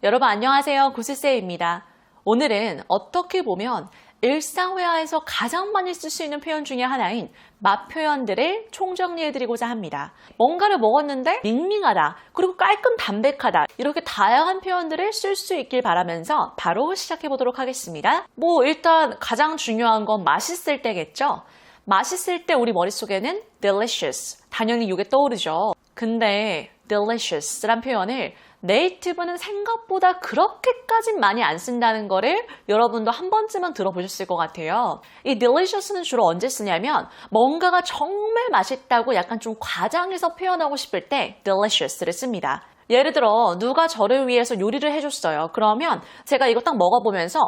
여러분 안녕하세요. 구슬쌤입니다. 오늘은 어떻게 보면 일상회화에서 가장 많이 쓸 수 있는 표현 중에 하나인 맛 표현들을 총정리해드리고자 합니다. 뭔가를 먹었는데 밍밍하다, 그리고 깔끔 담백하다, 이렇게 다양한 표현들을 쓸 수 있길 바라면서 바로 시작해보도록 하겠습니다. 일단 가장 중요한 건 맛있을 때겠죠? 맛있을 때 우리 머릿속에는 delicious, 당연히 이게 떠오르죠. 근데 delicious란 표현을 네이티브는 생각보다 그렇게까지 많이 안 쓴다는 거를 여러분도 한 번쯤은 들어보셨을 것 같아요. 이 delicious는 주로 언제 쓰냐면 뭔가가 정말 맛있다고 약간 좀 과장해서 표현하고 싶을 때 delicious를 씁니다. 예를 들어 누가 저를 위해서 요리를 해줬어요. 그러면 제가 이거 딱 먹어보면서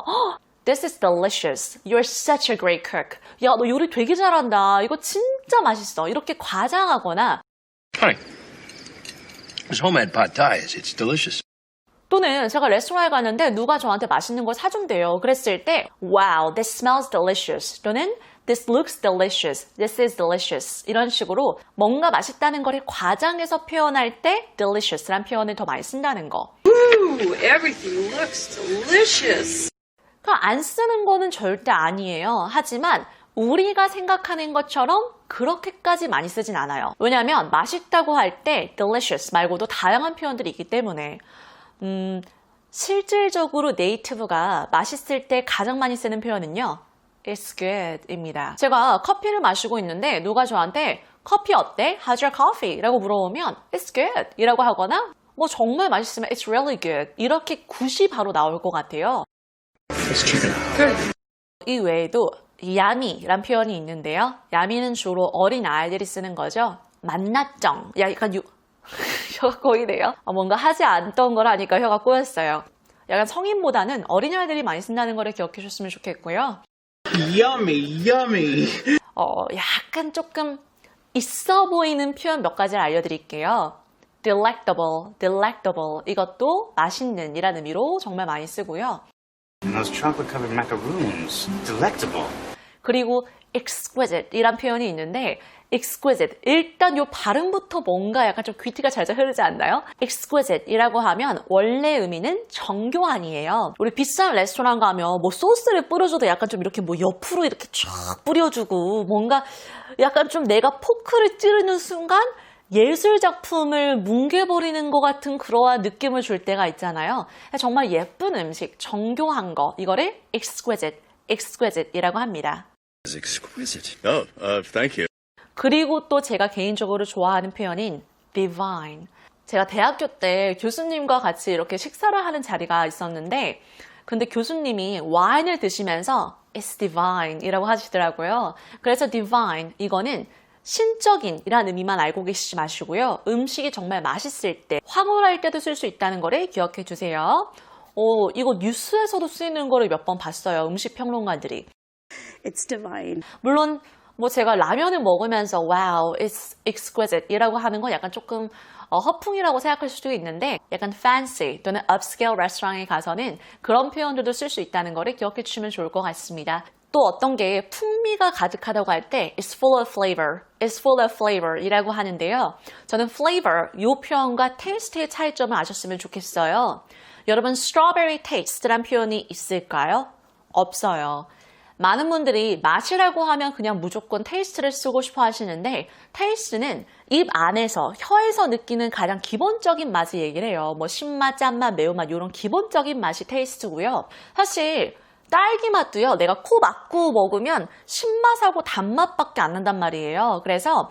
This is delicious. You're such a great cook. 야, 너 요리 되게 잘한다. 이거 진짜 맛있어. 이렇게 과장하거나 Hi. This homemade pad thai. It's delicious. 또는 제가 레스토랑에 갔는데 누가 저한테 맛있는 걸 사준대요. 그랬을 때 Wow, this smells delicious. 또는 This looks delicious. This is delicious. 이런 식으로 뭔가 맛있다는 거를 과장해서 표현할 때 delicious란 표현을 더 많이 쓴다는 거. Ooh, everything looks delicious. 그러니까 안 쓰는 거는 절대 아니에요. 하지만 우리가 생각하는 것처럼 그렇게까지 많이 쓰진 않아요. 왜냐하면 맛있다고 할 때 delicious 말고도 다양한 표현들이 있기 때문에 실질적으로 네이티브가 맛있을 때 가장 많이 쓰는 표현은요. It's good 입니다. 제가 커피를 마시고 있는데 누가 저한테 커피 어때? How's your coffee? 라고 물어보면 It's good 이라고 하거나 정말 맛있으면 It's really good 이렇게 굿이 바로 나올 것 같아요. It's chicken. 이 외에도 야미란 표현이 있는데요. 야미는 주로 어린 아이들이 쓰는 거죠. 만나쩡. 약간 혀가 꼬이네요. 뭔가 하지 않던 걸 하니까 혀가 꼬였어요. 약간 성인보다는 어린아이들이 많이 쓴다는 거를 기억해 주셨으면 좋겠고요. Yummy, yummy. 약간 조금 있어 보이는 표현 몇 가지를 알려드릴게요. delectable, delectable. 이것도 맛있는 이라는 의미로 정말 많이 쓰고요. And those chocolate-covered macaroons, delectable. 그리고 exquisite 이란 표현이 있는데 exquisite, 일단 요 발음부터 뭔가 약간 좀 귀티가 잘잘 흐르지 않나요? exquisite 이라고 하면 원래 의미는 정교한이에요. 우리 비싼 레스토랑 가면 소스를 뿌려줘도 약간 좀 이렇게 옆으로 이렇게 쫙 뿌려주고 뭔가 약간 좀 내가 포크를 찌르는 순간 예술 작품을 뭉개버리는 것 같은 그러한 느낌을 줄 때가 있잖아요. 정말 예쁜 음식, 정교한 거, 이거를 exquisite 이라고 합니다. It's exquisite. Oh, thank you. 그리고 또 제가 개인적으로 좋아하는 표현인 divine. 제가 대학교 때 교수님과 같이 이렇게 식사를 하는 자리가 있었는데 근데 교수님이 와인을 드시면서 It's divine 이라고 하시더라고요. 그래서 divine, 이거는 신적인 이라는 의미만 알고 계시지 마시고요. 음식이 정말 맛있을 때, 황홀할 때도 쓸 수 있다는 거를 기억해 주세요. 이거 뉴스에서도 쓰이는 거를 몇 번 봤어요. 음식 평론가들이. It's divine. 물론 제가 라면을 먹으면서 wow, it's exquisite 이라고 하는 건 약간 조금 허풍이라고 생각할 수도 있는데 약간 fancy 또는 upscale 레스토랑에 가서는 그런 표현들도 쓸 수 있다는 거를 기억해 주시면 좋을 것 같습니다. 또 어떤 게 풍미가 가득하다고 할 때 it's full of flavor, it's full of flavor 이라고 하는데요. 저는 flavor, 이 표현과 taste의 차이점을 아셨으면 좋겠어요. 여러분 strawberry taste란 표현이 있을까요? 없어요. 많은 분들이 맛이라고 하면 그냥 무조건 taste를 쓰고 싶어 하시는데 taste는 입 안에서, 혀에서 느끼는 가장 기본적인 맛을 얘기를 해요. 신맛, 짠맛, 매운맛 이런 기본적인 맛이 taste고요. 사실 딸기 맛도요. 내가 코 막고 먹으면 신맛하고 단맛밖에 안 난단 말이에요. 그래서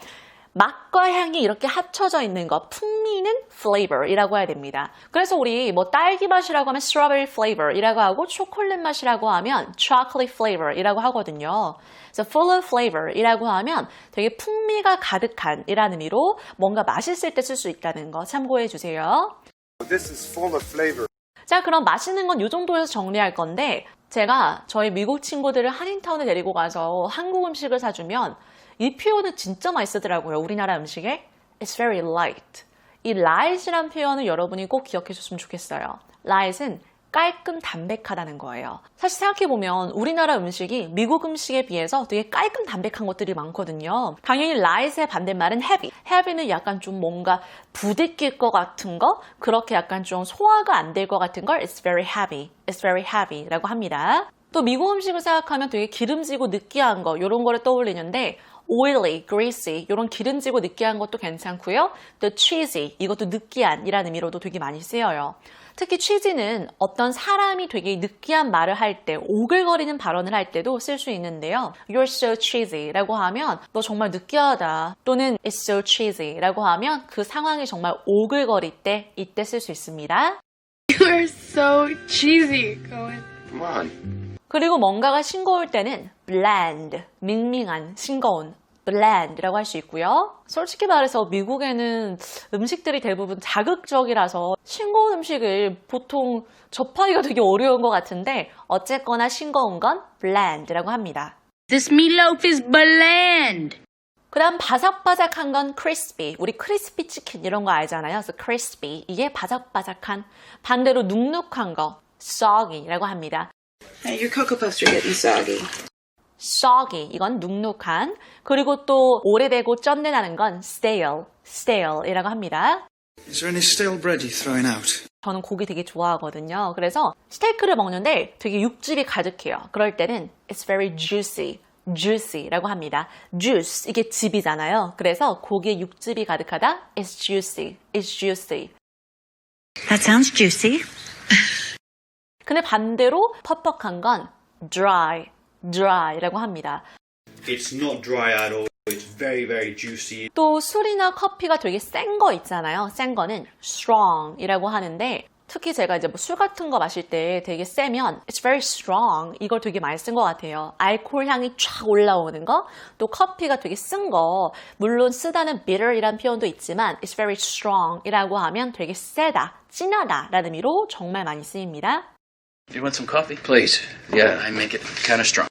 맛과 향이 이렇게 합쳐져 있는 것, 풍미는 flavor이라고 해야 됩니다. 그래서 우리 딸기 맛이라고 하면 strawberry flavor이라고 하고 초콜릿 맛이라고 하면 chocolate flavor이라고 하거든요. 그래서 full of flavor이라고 하면 되게 풍미가 가득한 이라는 의미로 뭔가 맛있을 때 쓸 수 있다는 거 참고해 주세요. This is full of flavor. 자, 그럼 맛있는 건 이 정도에서 정리할 건데 제가 저희 미국 친구들을 한인타운에 데리고 가서 한국 음식을 사주면 이 표현은 진짜 많이 쓰더라고요. 우리나라 음식에 It's very light. 이 light이란 표현을 여러분이 꼭 기억해 줬으면 좋겠어요. light은 깔끔 담백하다는 거예요. 사실 생각해보면 우리나라 음식이 미국 음식에 비해서 되게 깔끔 담백한 것들이 많거든요. 당연히 light의 반대말은 heavy. heavy는 약간 좀 뭔가 부대낄 것 같은 거, 그렇게 약간 좀 소화가 안 될 것 같은 걸 it's very heavy, it's very heavy 라고 합니다. 또 미국 음식을 생각하면 되게 기름지고 느끼한 거 이런 거를 떠올리는데 oily, greasy 이런 기름지고 느끼한 것도 괜찮고요. 또 cheesy 이것도 느끼한 이라는 의미로도 되게 많이 쓰여요. 특히 cheesy는 어떤 사람이 되게 느끼한 말을 할 때, 오글거리는 발언을 할 때도 쓸 수 있는데요. You're so cheesy 라고 하면 너 정말 느끼하다. 또는 It's so cheesy 라고 하면 그 상황이 정말 오글거릴 때, 이때 쓸 수 있습니다. You're so cheesy. Come on. 그리고 뭔가가 싱거울 때는 bland, 밍밍한, 싱거운 bland라고 할 수 있고요. 솔직히 말해서 미국에는 음식들이 대부분 자극적이라서 싱거운 음식을 보통 접하기가 되게 어려운 것 같은데 어쨌거나 싱거운 건 bland라고 합니다. This meatloaf is bland. 그 다음 바삭바삭한 건 crispy. 우리 크리스피 치킨 이런 거 알잖아요. 그래서 crispy. 이게 바삭바삭한. 반대로 눅눅한 거 soggy라고 합니다. Hey, your Cocoa Puffs are getting soggy. soggy, 이건 눅눅한. 그리고 또 오래되고 쩐내나는 건 stale이라고 합니다. Is there any stale bread you throwing out? 저는 고기 되게 좋아하거든요. 그래서 스테이크를 먹는데 되게 육즙이 가득해요. 그럴 때는 it's very juicy라고 합니다. juice, 이게 즙이잖아요. 그래서 고기에 육즙이 가득하다, it's juicy. That sounds juicy. 근데 반대로 퍽퍽한 건 dry라고 합니다. It's not dry at all. It's very, very juicy. 또 술이나 커피가 되게 센 거 있잖아요. 센 거는 strong이라고 하는데 특히 제가 이제 뭐 술 같은 거 마실 때 되게 세면 it's very strong 이걸 되게 많이 쓴 것 같아요. 알코올 향이 쫙 올라오는 거, 또 커피가 되게 쓴 거, 물론 쓰다는 bitter이란 표현도 있지만 it's very strong이라고 하면 되게 세다, 진하다 라는 의미로 정말 많이 쓰입니다. You want some coffee? Please. Yeah, I make it kind of strong.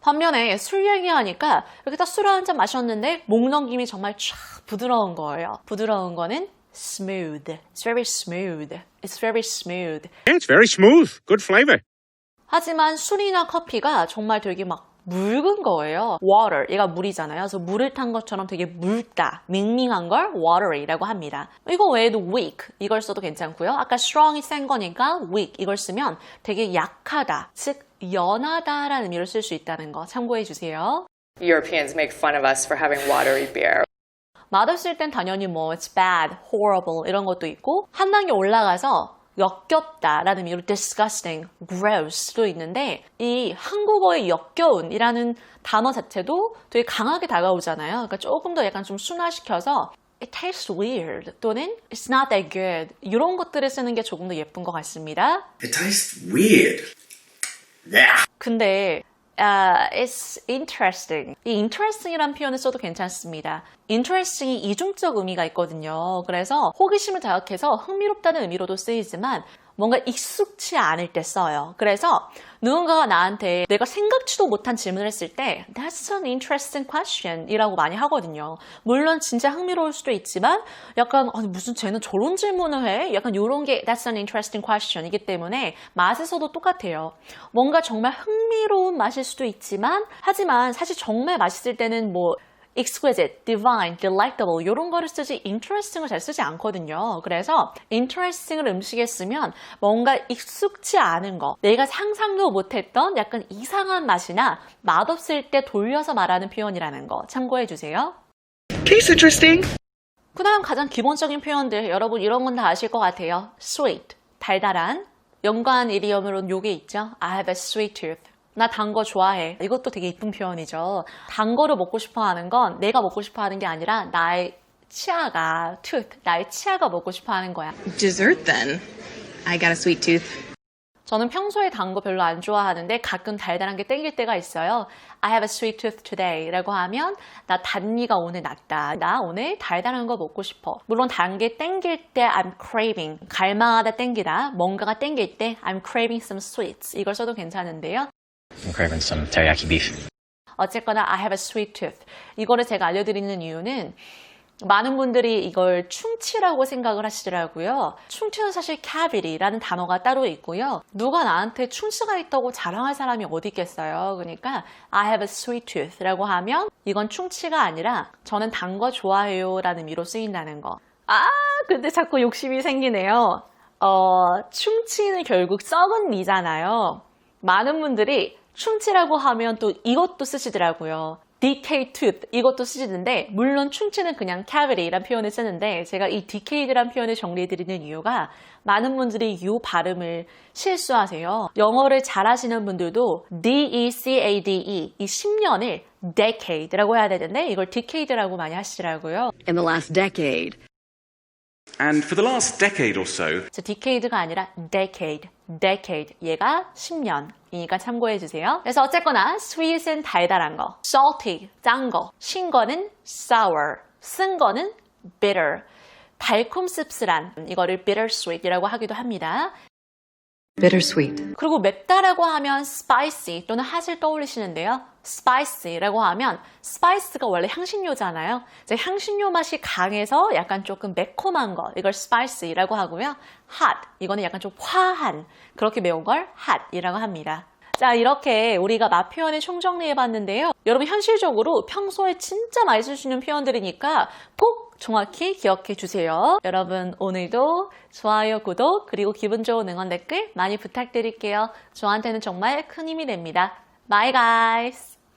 반면에 술 얘기하니까 이렇게 딱 술 한 잔 마셨는데 목 넘김이 정말 쫙 부드러운 거예요. 부드러운 거는 smooth. It's very smooth. It's very smooth. It's very smooth. Good flavor. 하지만 술이나 커피가 정말 되게 막 묽은 거예요. water, 얘가 물이잖아요. 그래서 물을 탄 것처럼 되게 묽다, 밍밍한 걸 watery라고 합니다. 이거 외에도 weak, 이걸 써도 괜찮고요. 아까 strong이 센 거니까 weak, 이걸 쓰면 되게 약하다, 즉 연하다라는 의미로 쓸 수 있다는 거 참고해 주세요. Europeans make fun of us for having watery beer. 맛없을 땐 당연히 뭐 it's bad, horrible 이런 것도 있고 한 단계 올라가서 역겹다라는 의미로 disgusting, gross도 있는데 이 한국어의 역겨운이라는 단어 자체도 되게 강하게 다가오잖아요. 그러니까 조금 더 약간 좀 순화시켜서 it tastes weird 또는 it's not that good 이런 것들을 쓰는 게 조금 더 예쁜 것 같습니다. It tastes weird. 근데 it's interesting. 이 interesting이라는 표현을 써도 괜찮습니다. interesting이 이중적 의미가 있거든요. 그래서 호기심을 자극해서 흥미롭다는 의미로도 쓰이지만 뭔가 익숙치 않을 때 써요. 그래서 누군가가 나한테 내가 생각지도 못한 질문을 했을 때 That's an interesting question 이라고 많이 하거든요. 물론 진짜 흥미로울 수도 있지만 약간 아니 무슨 쟤는 저런 질문을 해? 약간 이런 게 That's an interesting question 이기 때문에 맛에서도 똑같아요. 뭔가 정말 흥미로운 맛일 수도 있지만 하지만 사실 정말 맛있을 때는 뭐 exquisite, divine, delectable 이런 거를 쓰지 interesting을 잘 쓰지 않거든요. 그래서 interesting을 음식에 쓰면 뭔가 익숙치 않은 거, 내가 상상도 못했던 약간 이상한 맛이나 맛없을 때 돌려서 말하는 표현이라는 거 참고해 주세요. Tastes interesting. 그 다음 가장 기본적인 표현들 여러분 이런 건 다 아실 것 같아요. sweet, 달달한. 연관 이디엄으로는 요게 있죠. I have a sweet tooth. 나 단 거 좋아해. 이것도 되게 이쁜 표현이죠. 단 거를 먹고 싶어 하는 건 내가 먹고 싶어 하는 게 아니라 나의 치아가, tooth, 나의 치아가 먹고 싶어 하는 거야. Dessert then. I got a sweet tooth. 저는 평소에 단 거 별로 안 좋아하는데 가끔 달달한 게 땡길 때가 있어요. I have a sweet tooth today 라고 하면 나 단니가 오늘 났다. 나 오늘 달달한 거 먹고 싶어. 물론 단 게 땡길 때 I'm craving, 갈망하다 땡기다, 뭔가가 땡길 때 I'm craving some sweets 이걸 써도 괜찮은데요. I'm craving some teriyaki beef. 어쨌거나 I have a sweet tooth. 이거를 제가 알려드리는 이유는 많은 분들이 이걸 충치라고 생각을 하시더라고요. 충치는 사실 cavity라는 단어가 따로 있고요. 누가 나한테 충치가 있다고 자랑할 사람이 어디 있겠어요. 그러니까 I have a sweet tooth라고 하면 이건 충치가 아니라 저는 단 거 좋아해요 라는 의미로 쓰인다는 거. 근데 자꾸 욕심이 생기네요. 충치는 결국 썩은 니잖아요. 많은 분들이 충치라고 하면 또 이것도 쓰시더라고요. decayed tooth 이것도 쓰시는데 물론 충치는 그냥 cavity라는 표현을 쓰는데 제가 이 decayed라는 표현을 정리해드리는 이유가 많은 분들이 이 발음을 실수하세요. 영어를 잘하시는 분들도 D-E-C-A-D-E 이 10년을 decade라고 해야 되는데 이걸 decade라고 많이 하시더라고요. In the last decade. And for the last decade or so, decade가 아니라 decade. 얘가 10년이니까 참고해 주세요. 그래서 어쨌거나 sweet은 달달한 거, salty 짠 거, 신 거는 sour, 쓴 거는 bitter, 달콤 씁쓸한 이거를 bittersweet이라고 하기도 합니다. Bittersweet. 그리고 맵다라고 하면 spicy 또는 핫을 떠올리시는데요. spicy라고 하면 spice가 원래 향신료잖아요. 이제 향신료 맛이 강해서 약간 조금 매콤한 거 이걸 spicy라고 하고요. hot 이거는 약간 좀 화한 그렇게 매운 걸 hot이라고 합니다. 자, 이렇게 우리가 맛 표현을 총정리해봤는데요. 여러분 현실적으로 평소에 진짜 많이 쓸 수 있는 표현들이니까 꼭 정확히 기억해 주세요. 여러분 오늘도 좋아요, 구독, 그리고 기분 좋은 응원 댓글 많이 부탁드릴게요. 저한테는 정말 큰 힘이 됩니다. Bye guys!